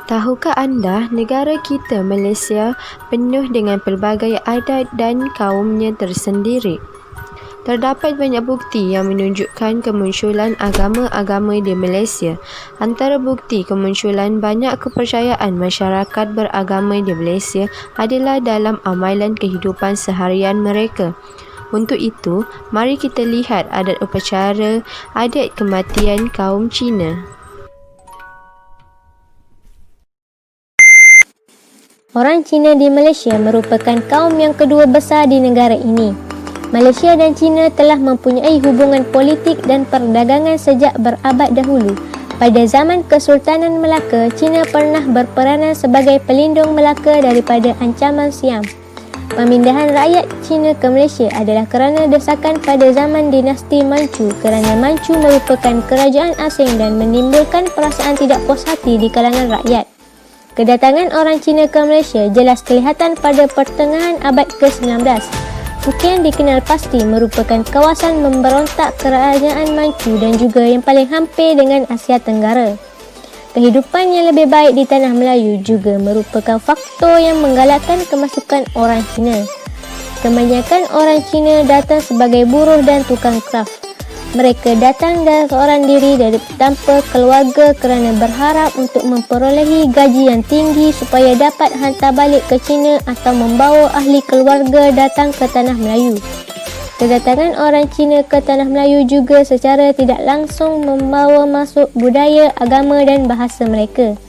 Tahukah anda, negara kita Malaysia penuh dengan pelbagai adat dan kaumnya tersendiri. Terdapat banyak bukti yang menunjukkan kemunculan agama-agama di Malaysia. Antara bukti kemunculan banyak kepercayaan masyarakat beragama di Malaysia adalah dalam amalan kehidupan seharian mereka. Untuk itu, mari kita lihat adat upacara, adat kematian kaum Cina. Orang Cina di Malaysia merupakan kaum yang kedua besar di negara ini. Malaysia dan Cina telah mempunyai hubungan politik dan perdagangan sejak berabad dahulu. Pada zaman Kesultanan Melaka, Cina pernah berperanan sebagai pelindung Melaka daripada ancaman Siam. Pemindahan rakyat Cina ke Malaysia adalah kerana desakan pada zaman dinasti Manchu, kerana Manchu merupakan kerajaan asing dan menimbulkan perasaan tidak puas hati di kalangan rakyat. Kedatangan orang Cina ke Malaysia jelas kelihatan pada pertengahan abad ke-19. Phuket dikenal pasti merupakan kawasan memberontak kerajaan Manchu dan juga yang paling hampir dengan Asia Tenggara. Kehidupan yang lebih baik di tanah Melayu juga merupakan faktor yang menggalakkan kemasukan orang Cina. Kebanyakan orang Cina datang sebagai buruh dan tukang kraft. Mereka datang dari seorang diri dari tanpa keluarga kerana berharap untuk memperolehi gaji yang tinggi supaya dapat hantar balik ke China atau membawa ahli keluarga datang ke Tanah Melayu. Kedatangan orang Cina ke Tanah Melayu juga secara tidak langsung membawa masuk budaya, agama dan bahasa mereka.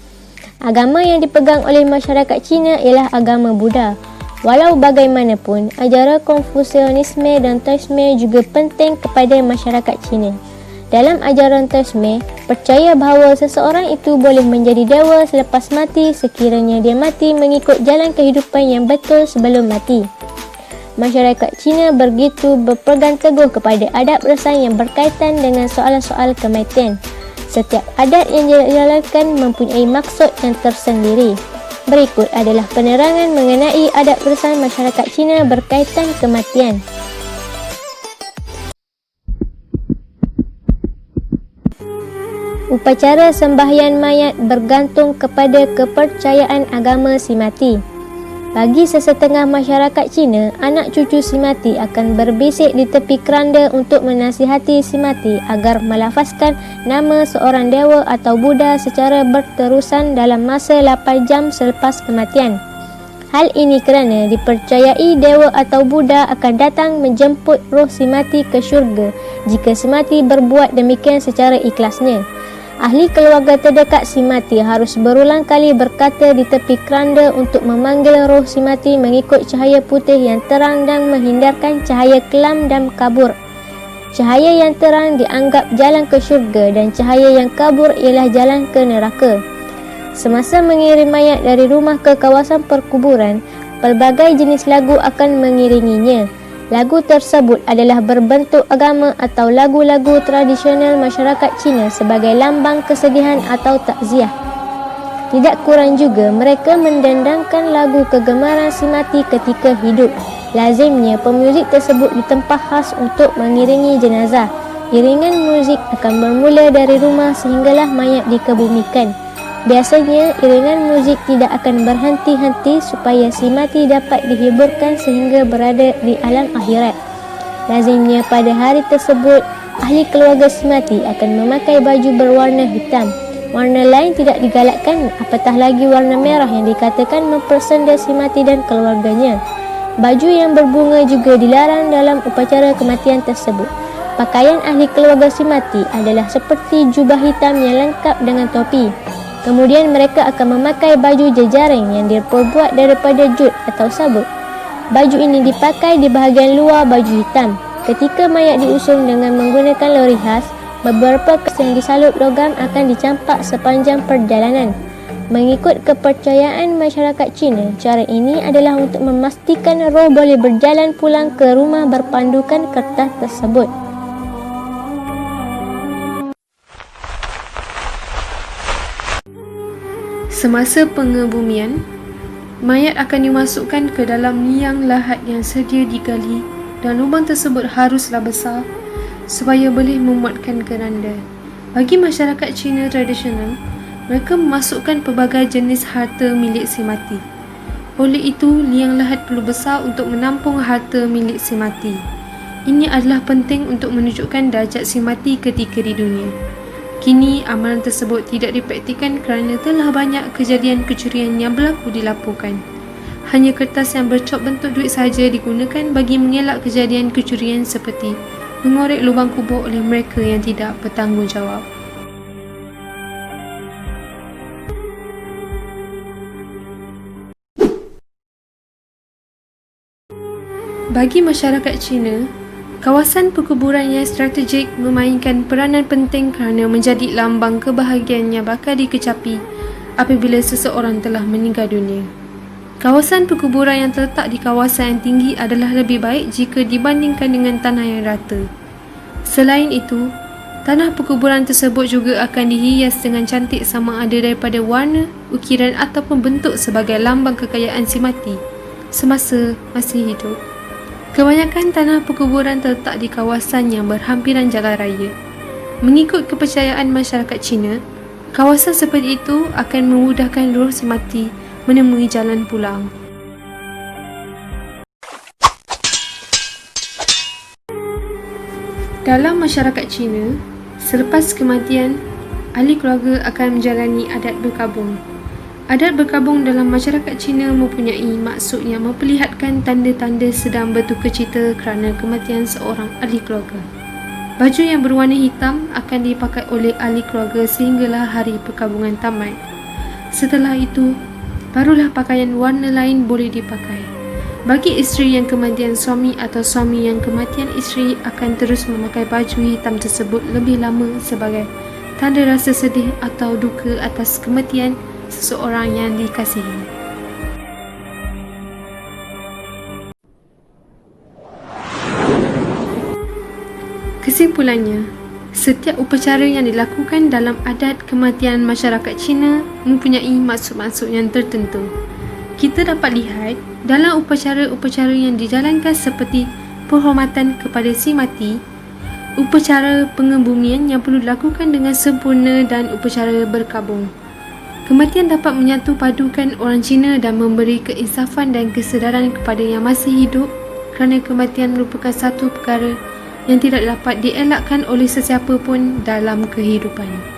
Agama yang dipegang oleh masyarakat Cina ialah agama Buddha. Walau bagaimanapun, ajaran Konfusianisme dan Taoisme juga penting kepada masyarakat Cina. Dalam ajaran Taoisme, percaya bahawa seseorang itu boleh menjadi dewa selepas mati sekiranya dia mati mengikut jalan kehidupan yang betul sebelum mati. Masyarakat Cina begitu berpegang teguh kepada adab resan yang berkaitan dengan soalan-soal kematian. Setiap adat yang dijalankan mempunyai maksud yang tersendiri. Berikut adalah penerangan mengenai adat resan masyarakat Cina berkaitan kematian. Upacara sembahyang mayat bergantung kepada kepercayaan agama si mati. Bagi sesetengah masyarakat Cina, anak cucu si mati akan berbisik di tepi keranda untuk menasihati si mati agar melafazkan nama seorang dewa atau Buddha secara berterusan dalam masa 8 jam selepas kematian. Hal ini kerana dipercayai dewa atau Buddha akan datang menjemput roh si mati ke syurga jika si mati berbuat demikian secara ikhlasnya. Ahli keluarga terdekat si mati harus berulang kali berkata di tepi keranda untuk memanggil roh si mati mengikut cahaya putih yang terang dan menghindarkan cahaya kelam dan kabur. Cahaya yang terang dianggap jalan ke syurga dan cahaya yang kabur ialah jalan ke neraka. Semasa mengirim mayat dari rumah ke kawasan perkuburan, pelbagai jenis lagu akan mengiringinya. Lagu tersebut adalah berbentuk agama atau lagu-lagu tradisional masyarakat Cina sebagai lambang kesedihan atau takziah. Tidak kurang juga mereka mendendangkan lagu kegemaran si mati ketika hidup. Lazimnya pemuzik tersebut ditempah khas untuk mengiringi jenazah. Iringan muzik akan bermula dari rumah sehinggalah mayat dikebumikan. Biasanya, iringan muzik tidak akan berhenti-henti supaya si mati dapat dihiburkan sehingga berada di alam akhirat. Lazimnya pada hari tersebut, ahli keluarga si mati akan memakai baju berwarna hitam. Warna lain tidak digalakkan, apatah lagi warna merah yang dikatakan mempersenda si mati dan keluarganya. Baju yang berbunga juga dilarang dalam upacara kematian tersebut. Pakaian ahli keluarga si mati adalah seperti jubah hitam yang lengkap dengan topi. Kemudian mereka akan memakai baju jejaring yang diperbuat daripada jut atau sabuk. Baju ini dipakai di bahagian luar baju hitam. Ketika mayat diusung dengan menggunakan lori khas, beberapa kes yang disalut logam akan dicampak sepanjang perjalanan. Mengikut kepercayaan masyarakat Cina, cara ini adalah untuk memastikan roh boleh berjalan pulang ke rumah berpandukan kertas tersebut. Semasa pengebumian, mayat akan dimasukkan ke dalam liang lahat yang sedia digali dan lubang tersebut haruslah besar supaya boleh memuatkan keranda. Bagi masyarakat Cina tradisional, Mereka memasukkan pelbagai jenis harta milik si mati. Oleh itu, liang lahat perlu besar untuk menampung harta milik si mati. Ini adalah penting untuk menunjukkan darjat si mati ketika di dunia. Kini, amalan tersebut tidak dipraktikkan kerana telah banyak kejadian kecurian yang berlaku dilaporkan. Hanya kertas yang bercop bentuk duit sahaja digunakan bagi mengelak kejadian kecurian seperti mengorek lubang kubur oleh mereka yang tidak bertanggungjawab. Bagi masyarakat Cina, kawasan perkuburan yang strategik memainkan peranan penting kerana menjadi lambang kebahagiaan yang bakal dikecapi apabila seseorang telah meninggal dunia. Kawasan perkuburan yang terletak di kawasan yang tinggi adalah lebih baik jika dibandingkan dengan tanah yang rata. Selain itu, tanah perkuburan tersebut juga akan dihias dengan cantik sama ada daripada warna, ukiran ataupun bentuk sebagai lambang kekayaan si mati semasa masih hidup. Kebanyakan tanah perkuburan terletak di kawasan yang berhampiran jalan raya. Mengikut kepercayaan masyarakat Cina, kawasan seperti itu akan memudahkan roh si mati menemui jalan pulang. Dalam masyarakat Cina, selepas kematian, ahli keluarga akan menjalani adat berkabung. Adat berkabung dalam masyarakat Cina mempunyai maksud yang memperlihatkan tanda-tanda sedang bertukacita kerana kematian seorang ahli keluarga. Baju yang berwarna hitam akan dipakai oleh ahli keluarga sehinggalah hari perkabungan tamat. Setelah itu, barulah pakaian warna lain boleh dipakai. Bagi isteri yang kematian suami atau suami yang kematian isteri akan terus memakai baju hitam tersebut lebih lama sebagai tanda rasa sedih atau duka atas kematian seseorang yang dikasihi. Kesimpulannya, setiap upacara yang dilakukan dalam adat kematian masyarakat Cina mempunyai maksud-maksud yang tertentu. Kita dapat lihat dalam upacara-upacara yang dijalankan seperti penghormatan kepada si mati, upacara pengebumian yang perlu dilakukan dengan sempurna dan upacara berkabung. Kematian dapat menyatu padukan orang Cina dan memberi keinsafan dan kesedaran kepada yang masih hidup kerana kematian merupakan satu perkara yang tidak dapat dielakkan oleh sesiapa pun dalam kehidupan.